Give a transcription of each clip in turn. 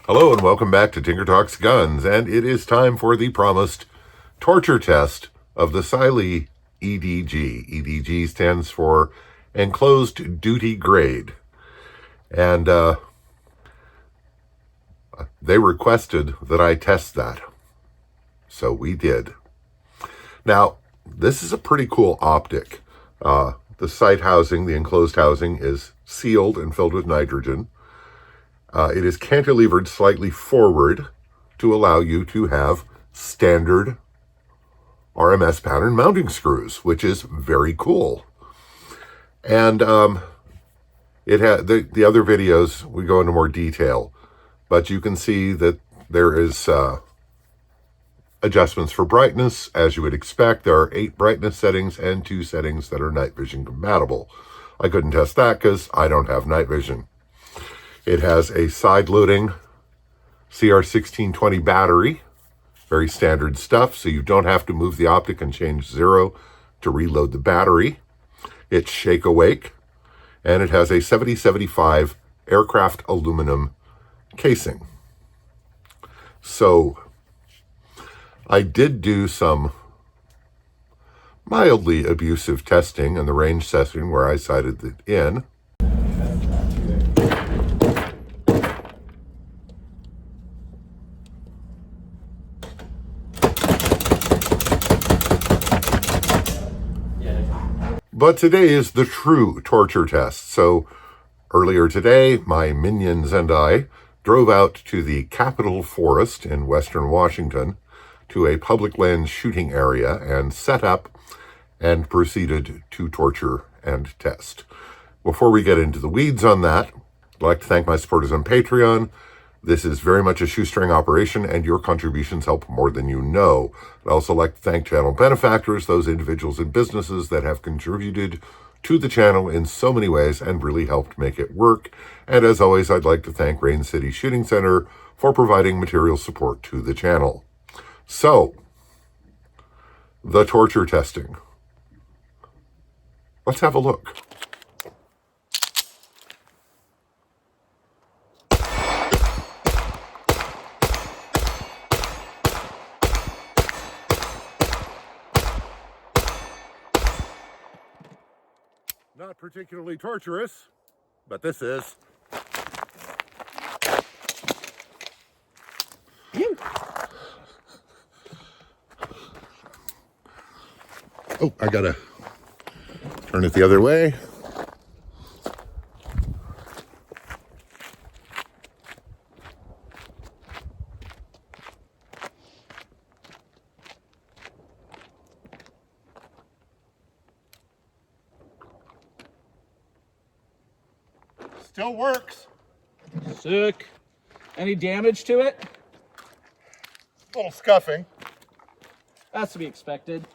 Hello and welcome back to Tinker Talks Guns, and it is time for the promised torture test of the Cyelee EDG. EDG stands for Enclosed Duty Grade, and they requested that I test that, so we did. Now, this is a pretty cool optic. The sight housing, the enclosed housing, is sealed and filled with nitrogen. It is cantilevered slightly forward to allow you to have standard RMS pattern mounting screws, which is very cool. And it had the other videos, we go into more detail, but you can see that there is adjustments for brightness, as you would expect. There are 8 brightness settings and 2 settings that are night vision compatible. I couldn't test that because I don't have night vision. It has a side-loading CR1620 battery, very standard stuff, so you don't have to move the optic and change 0 to reload the battery. It's shake-awake, and it has a 7075 aircraft aluminum casing. So, I did do some mildly abusive testing in the range session where I sighted it in. But today is the true torture test. So earlier today, my minions and I drove out to the Capitol Forest in Western Washington to a public land shooting area and set up and proceeded to torture and test. Before we get into the weeds on that, I'd like to thank my supporters on Patreon. This is very much a shoestring operation, and your contributions help more than you know. I'd also like to thank channel benefactors, those individuals and businesses that have contributed to the channel in so many ways and really helped make it work. And as always, I'd like to thank Rain City Shooting Center for providing material support to the channel. So, the torture testing. Let's have a look. Not particularly torturous, but this is. Oh, I gotta turn it the other way. Still works. Sick. Any damage to it? A little scuffing. That's to be expected.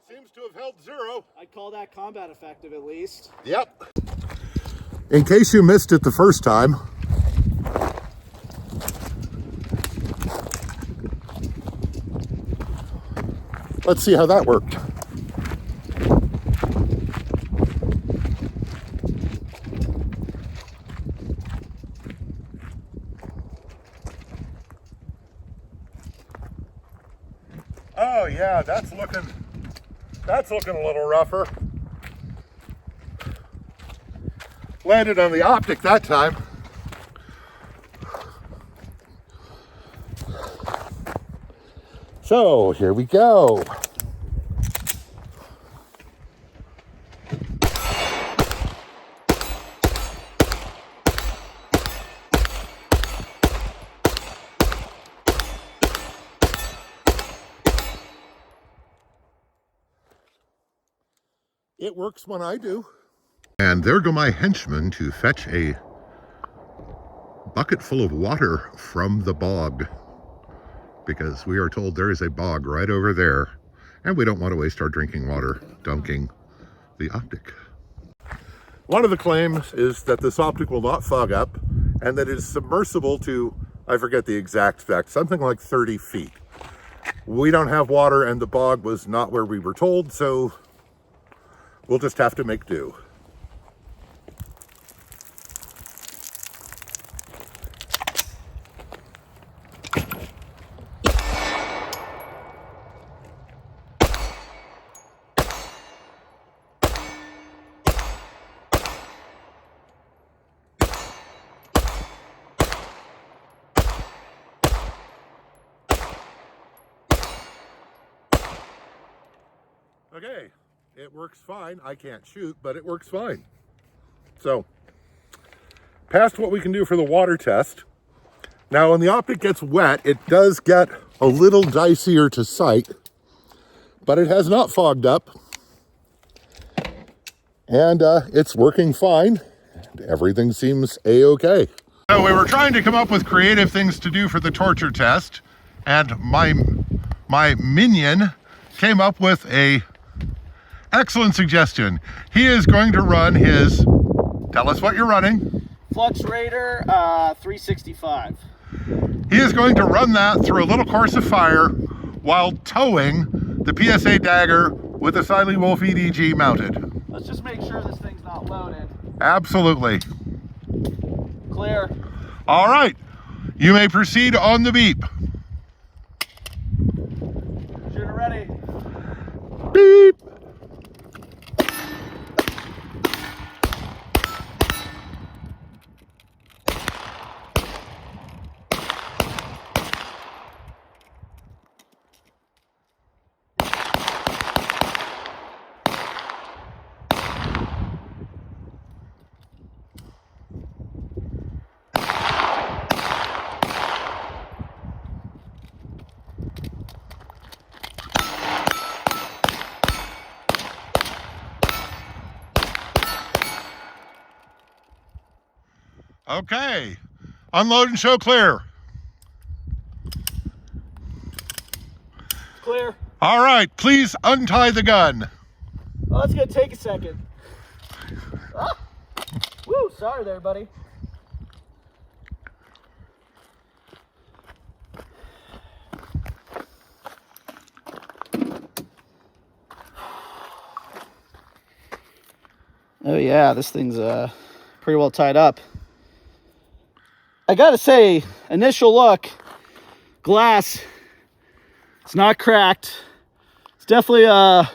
Seems to have held 0. I'd call that combat effective at least. Yep. In case you missed it the first time, let's see how that worked. Oh yeah, that's looking a little rougher. Landed on the optic that time. So here we go. It works when I do. And there go my henchmen to fetch a bucket full of water from the bog, because we are told there is a bog right over there, and we don't want to waste our drinking water dunking the Optic. One of the claims is that this Optic will not fog up and that it is submersible to I forget the exact fact, something like 30 feet. We don't have water and the bog was not where we were told, so we'll just have to make do. Okay, it works fine. I can't shoot, but it works fine. So, past what we can do for the water test. Now, when the Optic gets wet, it does get a little dicier to sight, but it has not fogged up. And it's working fine. Everything seems a-okay. So we were trying to come up with creative things to do for the torture test, and my minion came up with a excellent suggestion. He is going to run his, tell us what you're running. Flux Raider 365. He is going to run that through a little course of fire while towing the PSA dagger with the Cyelee Wolf EDG mounted. Let's just make sure this thing's not loaded. Absolutely. Clear. All right, you may proceed on the beep. Shooter ready. Beep. Okay, unload and show clear. Clear. All right, please untie the gun. Oh, it's gonna take a second. Ah. Woo, sorry there, buddy. Oh yeah, this thing's pretty well tied up. I gotta say, initial look, glass, it's not cracked. It's definitely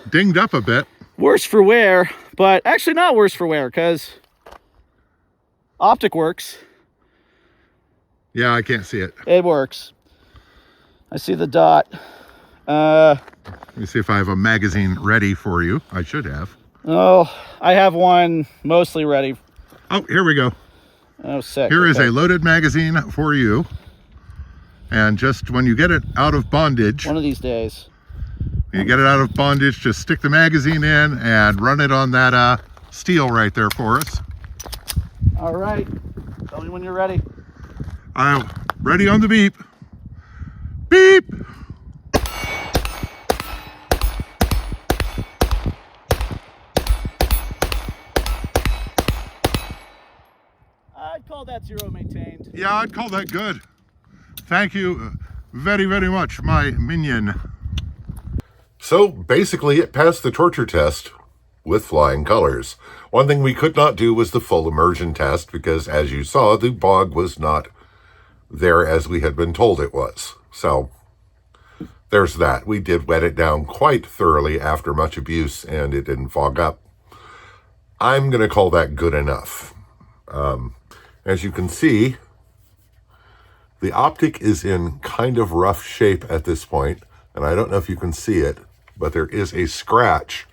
Dinged up a bit. worse for wear, but actually not worse for wear because Optic works. Yeah, I can't see it. It works. I see the dot. Let me see if I have a magazine ready for you. I should have. Oh, I have one mostly ready. Oh, here we go. Oh, sick. Here is Okay. a loaded magazine for you. And just when you get it out of bondage, One of these days. you get it out of bondage, just stick the magazine in and run it on that steel right there for us. All right. Tell me when you're ready. I'm ready on the beep. Beep! I'd call that zero maintained. Yeah, I'd call that good. Thank you very, very much, my minion. So basically it passed the torture test with flying colors. One thing we could not do was the full immersion test because, as you saw, the bog was not there as we had been told it was. So there's that. We did wet it down quite thoroughly after much abuse and it didn't fog up. I'm going to call that good enough. As you can see, the Optic is in kind of rough shape at this point, and I don't know if you can see it, but there is a scratch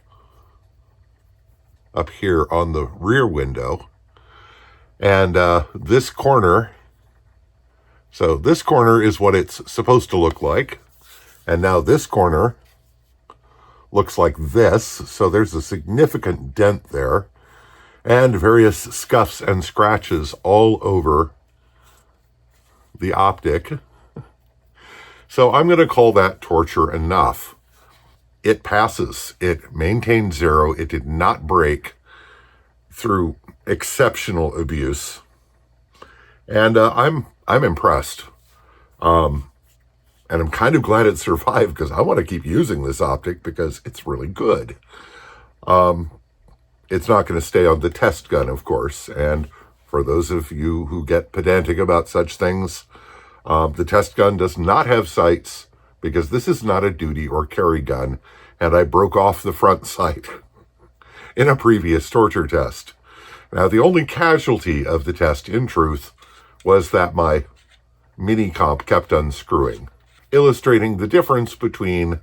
up here on the rear window. And this corner, so this corner is what it's supposed to look like. And now this corner looks like this. So there's a significant dent there and various scuffs and scratches all over the Optic. So I'm going to call that torture enough. It passes. It maintained zero. It did not break through exceptional abuse. And I'm impressed. And I'm kind of glad it survived because I want to keep using this optic because it's really good. It's not going to stay on the test gun, of course. And for those of you who get pedantic about such things, the test gun does not have sights because this is not a duty or carry gun. And I broke off the front sight in a previous torture test. Now, the only casualty of the test, in truth, was that my mini comp kept unscrewing, illustrating the difference between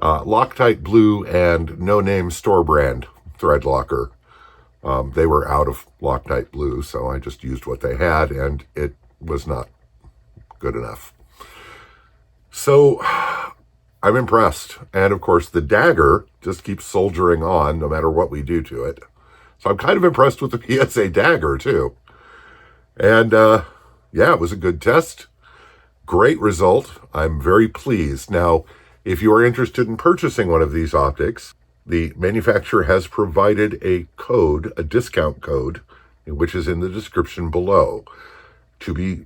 Loctite Blue and no-name store brand thread locker. They were out of Loctite Blue, so I just used what they had, and it was not good enough. So I'm impressed. And of course, the dagger just keeps soldiering on no matter what we do to it. So I'm kind of impressed with the PSA dagger, too. And yeah, it was a good test. Great result. I'm very pleased. Now, if you are interested in purchasing one of these optics, the manufacturer has provided a code, a discount code, which is in the description below. To be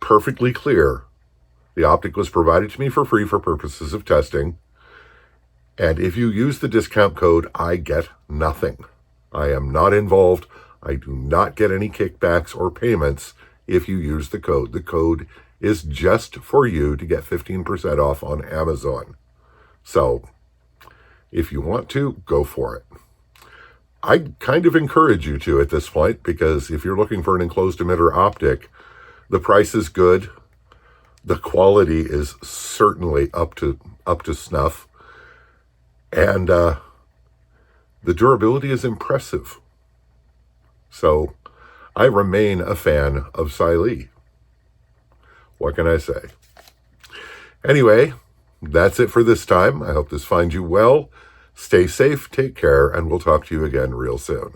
perfectly clear, the optic was provided to me for free for purposes of testing. And if you use the discount code, I get nothing. I am not involved. I do not get any kickbacks or payments if you use the code. The code is just for you to get 15% off on Amazon. So if you want to, go for it. I kind of encourage you to at this point, because if you're looking for an enclosed emitter optic, the price is good. The quality is certainly up to snuff. And the durability is impressive. So I remain a fan of Cyelee. What can I say? Anyway, that's it for this time. I hope this finds you well. Stay safe, take care, and we'll talk to you again real soon.